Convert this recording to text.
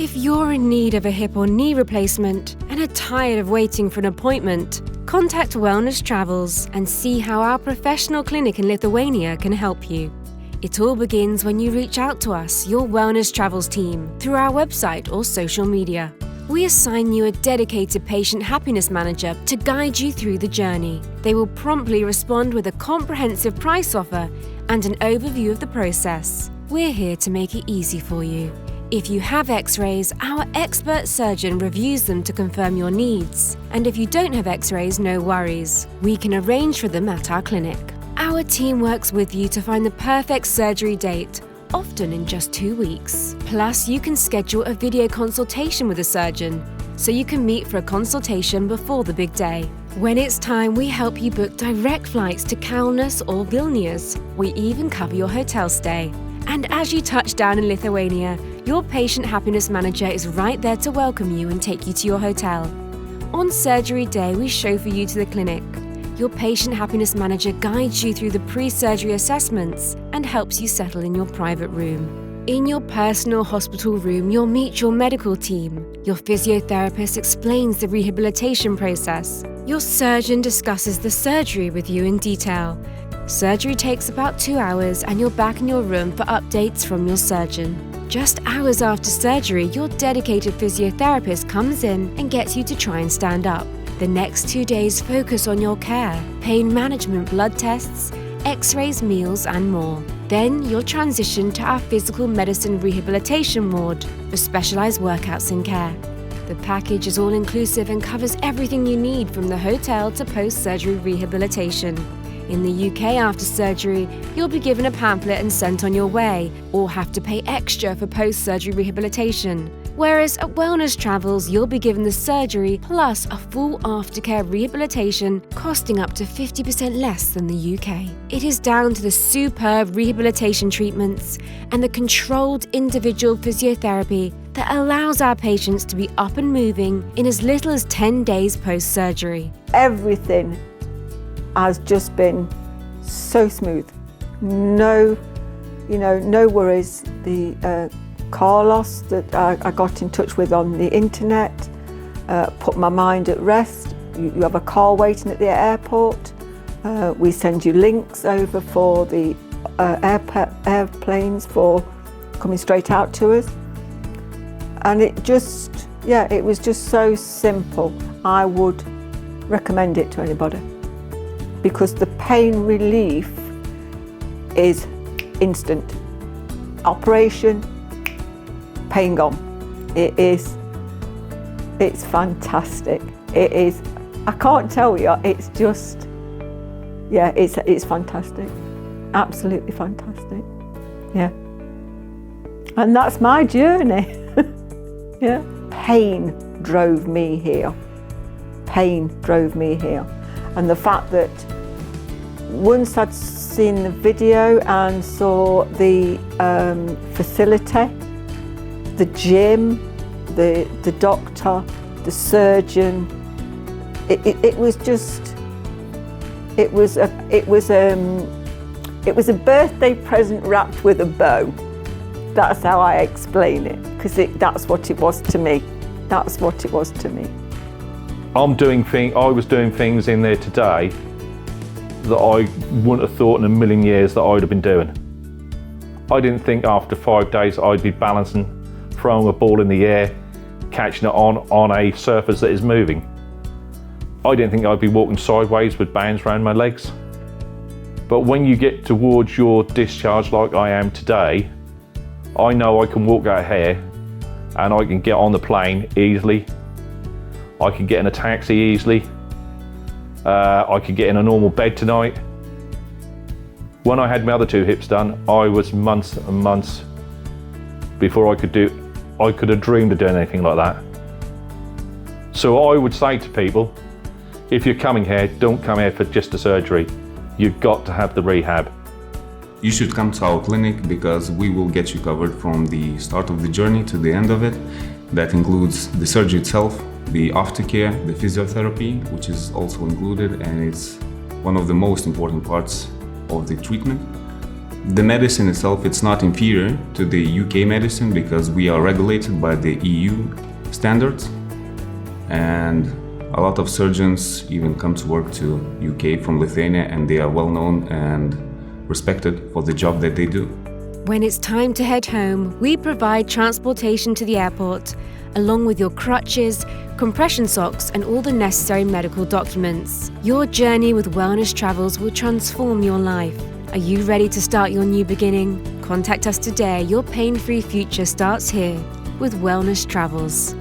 If you're in need of a hip or knee replacement and are tired of waiting for an appointment, contact Wellness Travels and see how our professional clinic in Lithuania can help you. It all begins when you reach out to us, your Wellness Travels team, through our website or social media. We assign you a dedicated patient happiness manager to guide you through the journey. They will promptly respond with a comprehensive price offer and an overview of the process. We're here to make it easy for you. If you have X-rays, our expert surgeon reviews them to confirm your needs. And if you don't have X-rays, no worries. We can arrange for them at our clinic. Our team works with you to find the perfect surgery date, often in just 2 weeks. Plus, you can schedule a video consultation with a surgeon, so you can meet for a consultation before the big day. When it's time, we help you book direct flights to Kaunas or Vilnius. We even cover your hotel stay. And as you touch down in Lithuania, your patient happiness manager is right there to welcome you and take you to your hotel. On surgery day, we chauffeur you to the clinic. Your patient happiness manager guides you through the pre-surgery assessments and helps you settle in your private room. In your personal hospital room, you'll meet your medical team. Your physiotherapist explains the rehabilitation process. Your surgeon discusses the surgery with you in detail. Surgery takes about 2 hours and you're back in your room for updates from your surgeon. Just hours after surgery, your dedicated physiotherapist comes in and gets you to try and stand up. The next 2 days focus on your care, pain management, blood tests, X-rays, meals and more. Then you'll transition to our physical medicine rehabilitation ward for specialised workouts and care. The package is all-inclusive and covers everything you need from the hotel to post-surgery rehabilitation. In the UK after surgery, you'll be given a pamphlet and sent on your way, or have to pay extra for post-surgery rehabilitation. Whereas at Wellness Travels, you'll be given the surgery plus a full aftercare rehabilitation costing up to 50% less than the UK. It is down to the superb rehabilitation treatments and the controlled individual physiotherapy that allows our patients to be up and moving in as little as 10 days post-surgery. Everything has just been so smooth. No worries. The Carlos that I got in touch with on the internet put my mind at rest. You have a car waiting at the airport. We send you links over for the airplanes for coming straight out to us. And it was just so simple. I would recommend it to anybody, because the pain relief is instant. Operation, pain gone. It's fantastic. It is, I can't tell you, it's just, it's fantastic. Absolutely fantastic, yeah. And that's my journey, yeah. Pain drove me here. Pain drove me here. And the fact that once I'd seen the video and saw the facility, the gym, the doctor, the surgeon, it was a birthday present wrapped with a bow. That's how I explain it, because that's what it was to me. That's what it was to me. I was doing things in there today that I wouldn't have thought in a million years that I'd have been doing. I didn't think after 5 days I'd be balancing, throwing a ball in the air, catching it on a surface that is moving. I didn't think I'd be walking sideways with bands around my legs. But when you get towards your discharge like I am today, I know I can walk out here and I can get on the plane easily. I can get in a taxi easily. I could get in a normal bed tonight. When I had my other 2 hips done, I was months and months before I could have dreamed of doing anything like that. So I would say to people, if you're coming here, don't come here for just a surgery. You've got to have the rehab. You should come to our clinic because we will get you covered from the start of the journey to the end of it. That includes the surgery itself, the aftercare, the physiotherapy, which is also included, and it's one of the most important parts of the treatment. The medicine itself, it's not inferior to the UK medicine because we are regulated by the EU standards, and a lot of surgeons even come to work to UK from Lithuania, and they are well known and respected for the job that they do. When it's time to head home, we provide transportation to the airport, along with your crutches, compression socks and all the necessary medical documents. Your journey with Wellness Travels will transform your life. Are you ready to start your new beginning? Contact us today. Your pain-free future starts here with Wellness Travels.